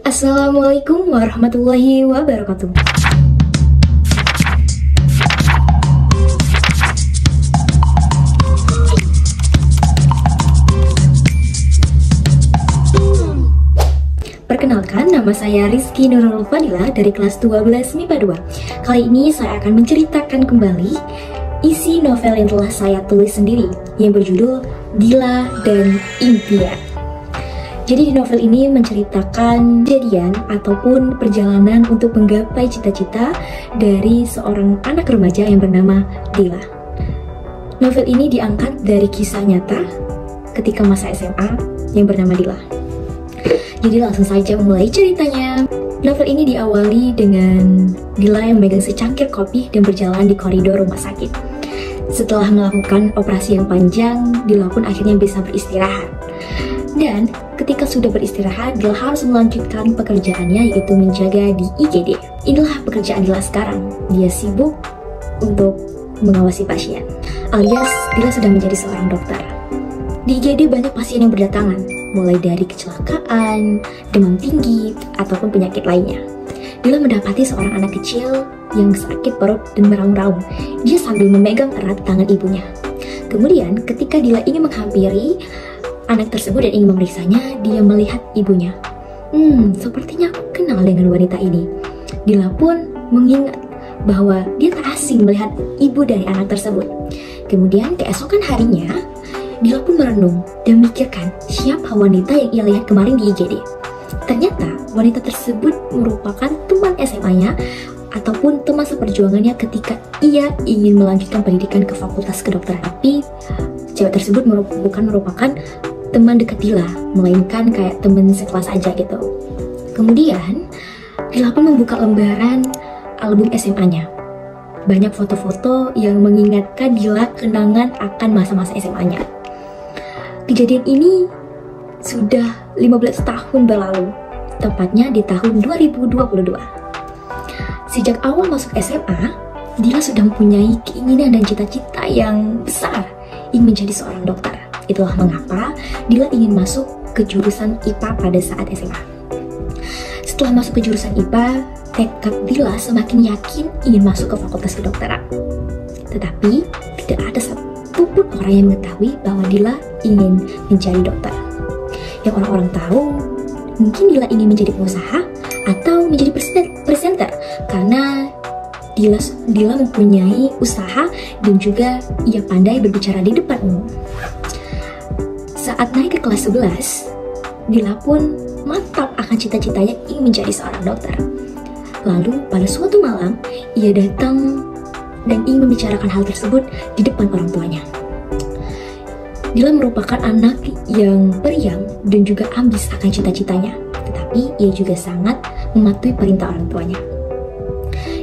Assalamualaikum warahmatullahi wabarakatuh. Perkenalkan, nama saya Rizky Nurul Fadila dari kelas 12 MIPA 2. Kali ini saya akan menceritakan kembali isi novel yang telah saya tulis sendiri yang berjudul Dila dan Impian. Jadi di novel ini menceritakan kejadian ataupun perjalanan untuk menggapai cita-cita dari seorang anak remaja yang bernama Dila. Novel ini diangkat dari kisah nyata ketika masa SMA yang bernama Dila. Jadi langsung saja mulai ceritanya. Novel ini diawali dengan Dila yang memegang secangkir kopi dan berjalan di koridor rumah sakit. Setelah melakukan operasi yang panjang, Dila pun akhirnya bisa beristirahat. Dan ketika sudah beristirahat, Dila harus melanjutkan pekerjaannya, yaitu menjaga di IGD. Inilah pekerjaan Dila sekarang. Dia sibuk untuk mengawasi pasien, alias Dila sudah menjadi seorang dokter. Di IGD banyak pasien yang berdatangan, mulai dari kecelakaan, demam tinggi, ataupun penyakit lainnya. Dila mendapati seorang anak kecil yang sakit perut dan meraung-raung. Dia sambil memegang erat tangan ibunya. Kemudian ketika Dila ingin menghampiri anak tersebut dan ingin memeriksanya, dia melihat ibunya. Sepertinya aku kenal dengan wanita ini. Dila pun mengingat bahwa dia tak asing melihat ibu dari anak tersebut. Kemudian keesokan harinya, Dila pun merenung dan memikirkan siapa wanita yang ia lihat kemarin di IGD. Ternyata wanita tersebut merupakan teman SMA-nya ataupun teman seperjuangannya ketika ia ingin melanjutkan pendidikan ke Fakultas Kedokteran. Tapi cewek tersebut bukan merupakan teman dekat Dila, melainkan kayak teman sekelas aja gitu. Kemudian Dila pun membuka lembaran album SMA-nya. Banyak foto-foto yang mengingatkan Dila kenangan akan masa-masa SMA-nya. Kejadian ini sudah 15 tahun berlalu, tepatnya di tahun 2022. Sejak awal masuk SMA, Dila sudah mempunyai keinginan dan cita-cita yang besar ingin menjadi seorang dokter. Itulah mengapa Dila ingin masuk ke jurusan IPA pada saat SMA. Setelah masuk ke jurusan IPA, tekad Dila semakin yakin ingin masuk ke Fakultas Kedokteran. Tetapi tidak ada satupun orang yang mengetahui bahwa Dila ingin menjadi dokter. Yang orang-orang tahu, mungkin Dila ingin menjadi pengusaha atau menjadi presenter karena Dila mempunyai usaha dan juga ia pandai berbicara di depan umum. Saat naik ke kelas 11, Dila pun mantap akan cita-citanya ingin menjadi seorang dokter. Lalu pada suatu malam, ia datang dan ingin membicarakan hal tersebut di depan orang tuanya. Dila merupakan anak yang periang dan juga ambis akan cita-citanya, tetapi ia juga sangat mematuhi perintah orang tuanya.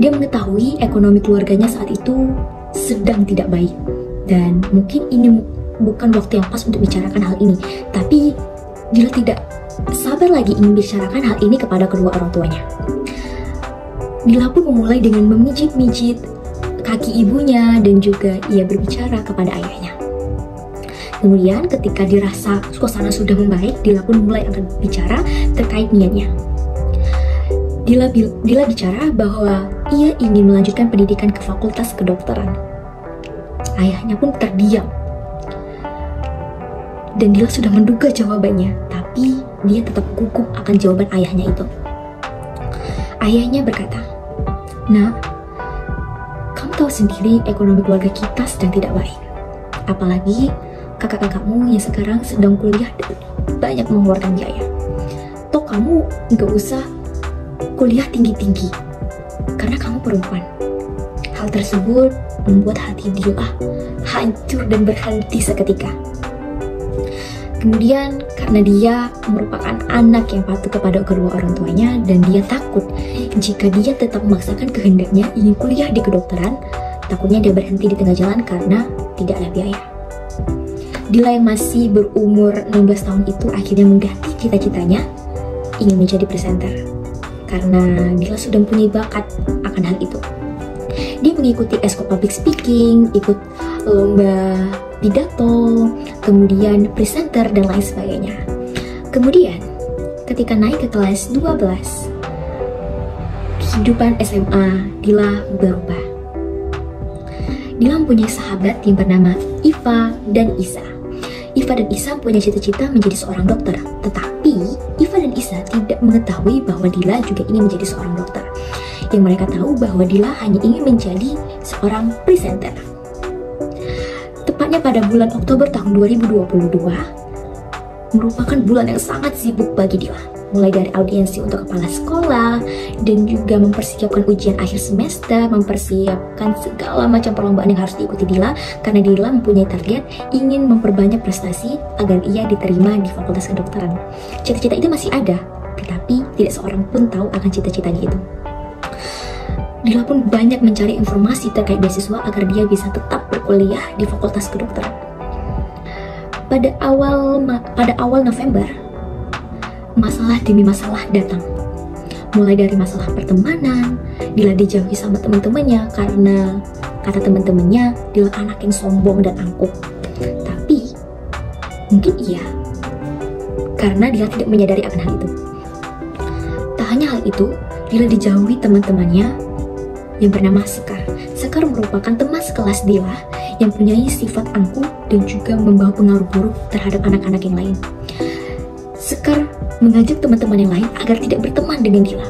Dia mengetahui ekonomi keluarganya saat itu sedang tidak baik, dan mungkin ini bukan waktu yang pas untuk bicarakan hal ini. Tapi Dila tidak sabar lagi ingin bicarakan hal ini kepada kedua orang tuanya. Dila pun memulai dengan memijit-mijit kaki ibunya dan juga ia berbicara kepada ayahnya. Kemudian ketika dirasa suasana sudah membaik, Dila pun mulai akan bicara terkait niatnya. Dila bicara bahwa ia ingin melanjutkan pendidikan ke Fakultas Kedokteran. Ayahnya pun terdiam. Dan Dila sudah menduga jawabannya, tapi dia tetap gugup akan jawaban ayahnya itu. Ayahnya berkata, "Nak, kamu tahu sendiri ekonomi keluarga kita sedang tidak baik. Apalagi kakak-kakakmu yang sekarang sedang kuliah dan banyak mengeluarkan biaya. Toh kamu nggak usah kuliah tinggi-tinggi karena kamu perempuan." Hal tersebut membuat hati Dila hancur dan berhenti seketika. Kemudian karena dia merupakan anak yang patuh kepada kedua orang tuanya dan dia takut jika dia tetap memaksakan kehendaknya ingin kuliah di kedokteran, takutnya dia berhenti di tengah jalan karena tidak ada biaya. Dila yang masih berumur 16 tahun itu akhirnya mengganti cita-citanya ingin menjadi presenter karena Dila sudah mempunyai bakat akan hal itu. Dia mengikuti eskul public speaking, ikut lomba pidato, kemudian presenter dan lain sebagainya. Kemudian ketika naik ke kelas 12, kehidupan SMA Dila berubah. Dila mempunyai sahabat yang bernama Iva dan Isa. Iva dan Isa punya cita-cita menjadi seorang dokter, tetapi Iva dan Isa tidak mengetahui bahwa Dila juga ingin menjadi seorang dokter. Yang mereka tahu bahwa Dila hanya ingin menjadi seorang presenter. Tepatnya pada bulan Oktober tahun 2022, merupakan bulan yang sangat sibuk bagi Dila. Mulai dari audiensi untuk kepala sekolah, dan juga mempersiapkan ujian akhir semester, mempersiapkan segala macam perlombaan yang harus diikuti Dila, karena Dila mempunyai target ingin memperbanyak prestasi agar ia diterima di Fakultas Kedokteran. Cita-cita itu masih ada, tetapi tidak seorang pun tahu akan cita-citanya itu. Dila pun banyak mencari informasi terkait beasiswa agar dia bisa tetap berkuliah di Fakultas Kedokteran. Pada awal November, masalah demi masalah datang. Mulai dari masalah pertemanan, Dila dijauhi sama teman-temannya karena kata teman-temannya Dila anak yang sombong dan angkuh. Tapi mungkin iya, karena Dila tidak menyadari akan hal itu. Tak hanya hal itu, Dila dijauhi teman-temannya yang bernama Sekar. Sekar merupakan teman sekelas Dila yang punya sifat angkuh dan juga membawa pengaruh buruk terhadap anak-anak yang lain. Sekar mengajak teman-teman yang lain agar tidak berteman dengan Dila,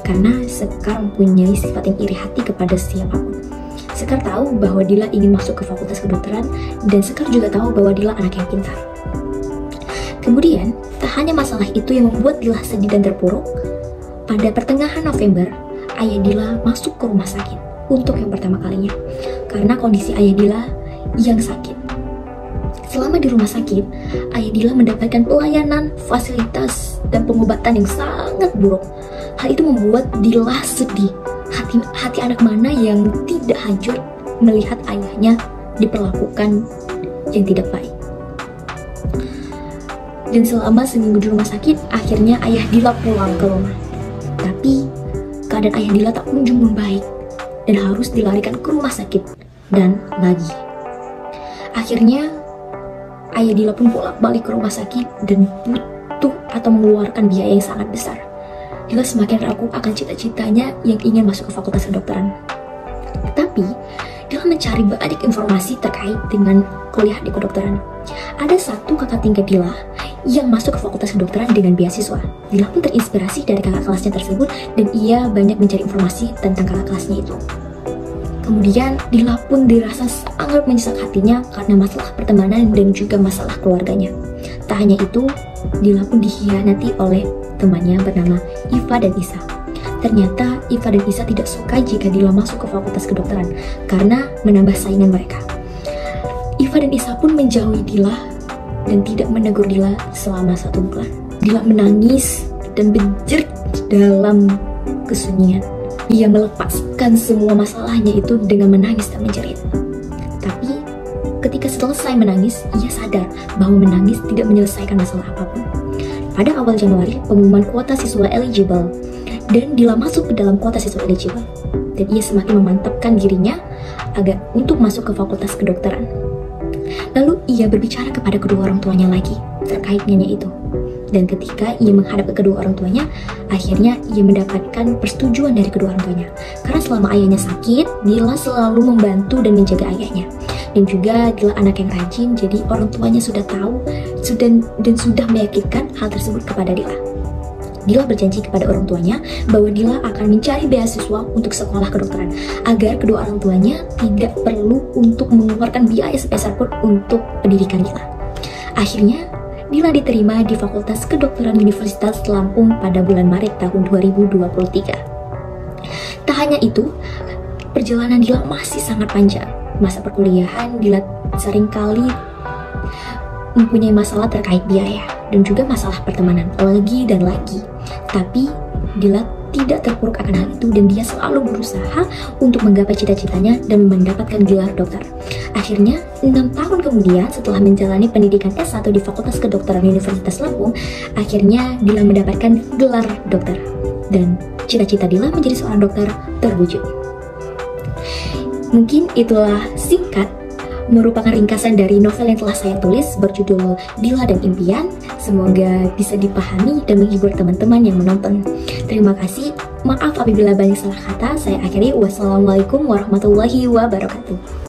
karena Sekar mempunyai sifat yang iri hati kepada siapapun. Sekar tahu bahwa Dila ingin masuk ke Fakultas Kedokteran, dan Sekar juga tahu bahwa Dila anak yang pintar. Kemudian, tak hanya masalah itu yang membuat Dila sedih dan terpuruk. Pada pertengahan November, ayah Dila masuk ke rumah sakit untuk yang pertama kalinya, karena kondisi ayah Dila yang sakit. Selama di rumah sakit, ayah Dila mendapatkan pelayanan, fasilitas, dan pengobatan yang sangat buruk. Hal itu membuat Dila sedih. Hati anak mana yang tidak hancur melihat ayahnya diperlakukan yang tidak baik. Dan selama seminggu di rumah sakit, akhirnya ayah Dila pulang ke rumah. Tapi keadaan ayah Dila tak kunjung membaik dan harus dilarikan ke rumah sakit dan lagi. Akhirnya ayah Dila pun bolak-balik ke rumah sakit dan butuh atau mengeluarkan biaya yang sangat besar. Dila semakin ragu akan cita-citanya yang ingin masuk ke Fakultas Kedokteran. Tetapi Dila mencari banyak informasi terkait dengan kuliah di kedokteran. Ada satu kakak tingkat Dila yang masuk ke Fakultas Kedokteran dengan beasiswa. Dila pun terinspirasi dari kakak kelasnya tersebut dan ia banyak mencari informasi tentang kakak kelasnya itu. Kemudian Dila pun dirasa sangat menyesak hatinya karena masalah pertemanan dan juga masalah keluarganya. Tak hanya itu, Dila pun dikhianati oleh temannya bernama Iva dan Isa. Ternyata Iva dan Isa tidak suka jika Dila masuk ke Fakultas Kedokteran karena menambah saingan mereka. Iva dan Isa pun menjauhi Dila dan tidak menegur Dila selama 1 bulan. Dila menangis dan berjerit dalam kesunyian. Ia melepaskan semua masalahnya itu dengan menangis dan menjerit. Tapi ketika selesai menangis, ia sadar bahwa menangis tidak menyelesaikan masalah apapun. Pada awal Januari, pengumuman kuota siswa eligible, dan Dila masuk ke dalam kuota siswa eligible. Dan ia semakin memantapkan dirinya agar untuk masuk ke Fakultas Kedokteran. Lalu ia berbicara kepada kedua orang tuanya lagi terkait nyanyi itu. Dan ketika ia menghadap ke kedua orang tuanya, akhirnya ia mendapatkan persetujuan dari kedua orang tuanya. Karena selama ayahnya sakit, Dila selalu membantu dan menjaga ayahnya. Dan juga Dila anak yang rajin, jadi orang tuanya sudah tahu dan sudah meyakinkan hal tersebut kepada Dila. Dila berjanji kepada orang tuanya bahwa Dila akan mencari beasiswa untuk sekolah kedokteran agar kedua orang tuanya tidak perlu untuk mengeluarkan biaya sebesar pun untuk pendidikan Dila. Akhirnya Dila diterima di Fakultas Kedokteran Universitas Lampung pada bulan Maret tahun 2023. Tak hanya itu, perjalanan Dila masih sangat panjang. Masa perkuliahan, Dila seringkali mempunyai masalah terkait biaya dan juga masalah pertemanan lagi dan lagi. Tapi Dila tidak terpuruk akan hal itu dan dia selalu berusaha untuk menggapai cita-citanya dan mendapatkan gelar dokter. Akhirnya 6 tahun kemudian setelah menjalani pendidikan S1 di Fakultas Kedokteran Universitas Lampung, akhirnya Dila mendapatkan gelar dokter dan cita-cita Dila menjadi seorang dokter terwujud. Mungkin itulah singkat merupakan ringkasan dari novel yang telah saya tulis berjudul Dila dan Impian. Semoga bisa dipahami dan menghibur teman-teman yang menonton. Terima kasih. Maaf apabila banyak salah kata. Saya akhiri. Wassalamualaikum warahmatullahi wabarakatuh.